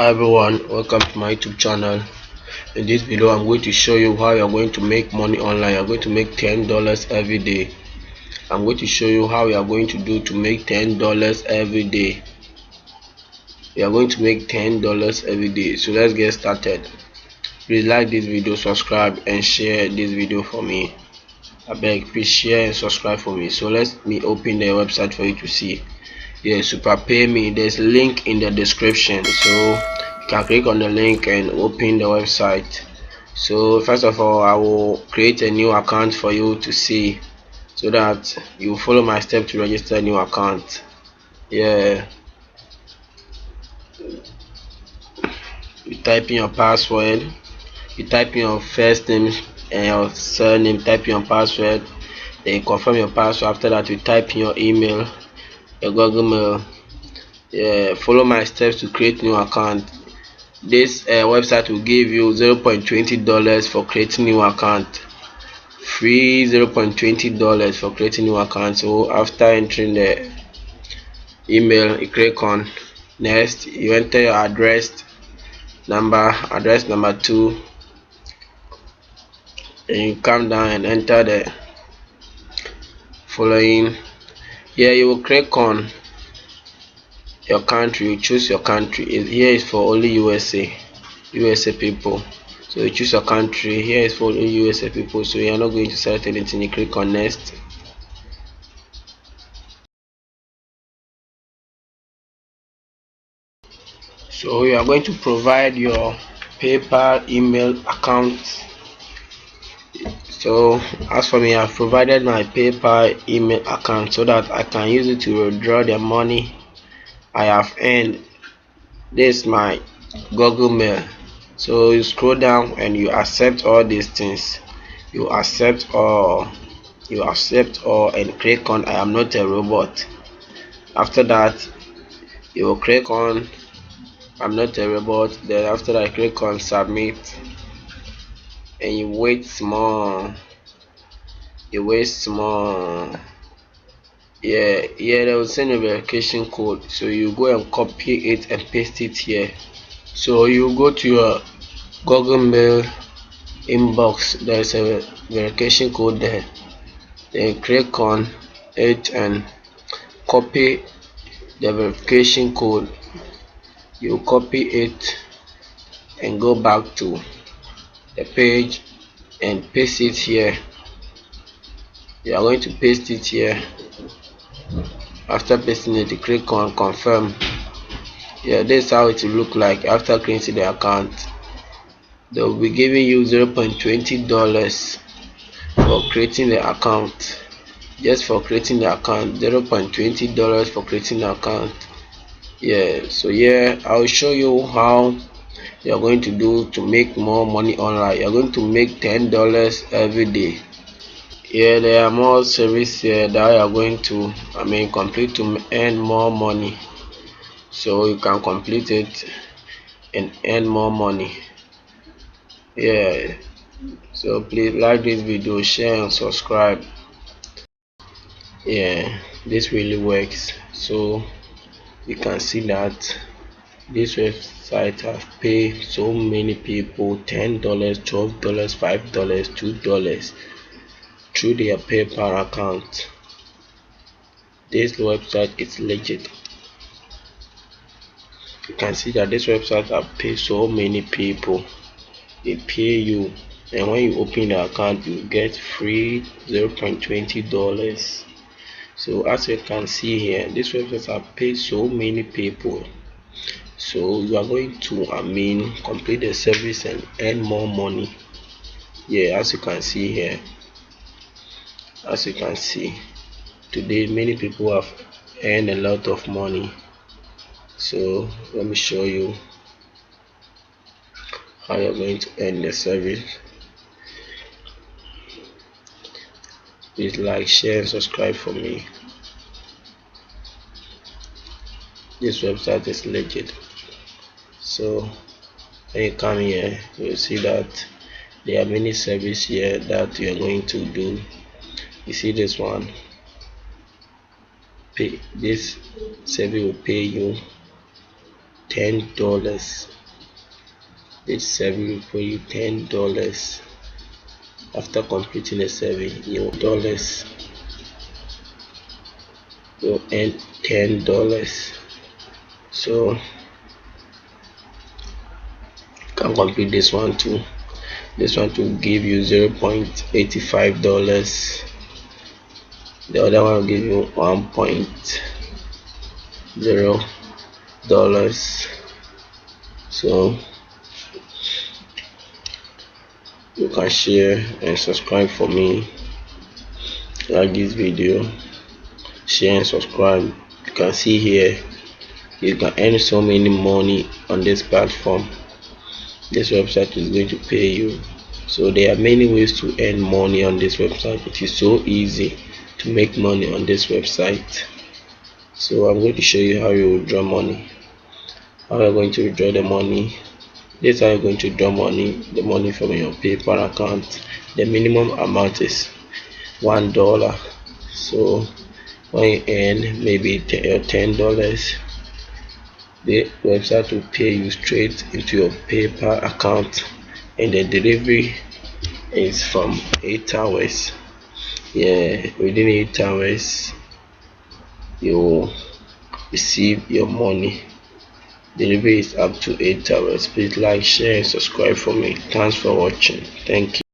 Hi everyone, welcome to my YouTube channel. In this video I'm going to show you how you're going to make money online. You're going to make $10 every day. I'm going to show you how you are going to do to make $10 every day. You are going to make $10 every day. So let's get started. Please like this video, subscribe and share this video for me. I beg, please share and subscribe for me. So let me open the website for you to see. Yeah, SUPERPAYME. There's a link in the description, so you can click on the link and open the website. So first of all, I will create a new account for you to see, so that you follow my step to register a new account. Yeah, you type in your password, you type in your first name and your surname, type in your password, then you confirm your password. After that, you type in your email, your Google Mail. Yeah, follow my steps to create new account. This website will give you $0.20 for creating new account. Free $0.20 for creating new account. So after entering the email, you click on next. You enter your address number 2, and you come down and enter the following. Here you will click on your country. You choose your country. Here is for only USA people. So you choose your country. Here is for only USA people, so you are not going to select anything. You click on next. So you are going to provide your PayPal email account. So as for me, I've provided my PayPal email account so that I can use it to withdraw the money I have earned. This is my Google Mail. So you scroll down and you accept all these things. You accept all and click on I am not a robot. After that, you will click on I'm not a robot. Then after that, click on submit and you wait small. Yeah, they will send a verification code, so you go and copy it and paste it here. So you go to your Google Mail inbox, there's a verification code there. Then click on it and copy the verification code. You copy it and go back to the page and paste it here. You are going to paste it here. After pasting it, you click on confirm. Yeah, this is how it will look like after creating the account. They will be giving you $0.20 for creating the account. Just for creating the account, $0.20 for creating the account. Yeah, so yeah, I'll show you how you're going to do to make more money online. You're going to make $10 every day. Yeah, there are more services here that you are going to complete to earn more money. So you can complete it and earn more money. Yeah, so please like this video, share and subscribe. Yeah, this really works. So you can see that this website has paid so many people $10, $12, $5, $2 through their PayPal account. This website is legit. You can see that this website have paid so many people. They pay you, and when you open the account, you get free $0.20. So as you can see here, this website have paid so many people. So you are going to complete the service and earn more money. Yeah, as you can see here, today many people have earned a lot of money. So let me show you how you're going to earn the service. Please like, share and subscribe for me. This website is legit. So when you come here, you'll see that there are many services here that you are going to do. You see this one, this service will pay you $10. This survey will pay you $10. After completing the survey, you'll earn $10. So you can complete this one too. This one to give you $0.85. The other one will give you $1.0. So you can share and subscribe for me. Like this video, share and subscribe. You can see here you can earn so many money on this platform. This website is going to pay you. So there are many ways to earn money on this website. It is so easy to make money on this website. So I'm going to show you how you withdraw money. How you're going to withdraw the money. This is how you're going to withdraw the money from your PayPal account. The minimum amount is $1. So when you earn maybe $10, the website will pay you straight into your PayPal account, and the delivery is from 8 hours. Yeah, within 8 hours you will receive your money. Delivery is up to 8 hours. Please like, share and subscribe for me. Thanks for watching. Thank you.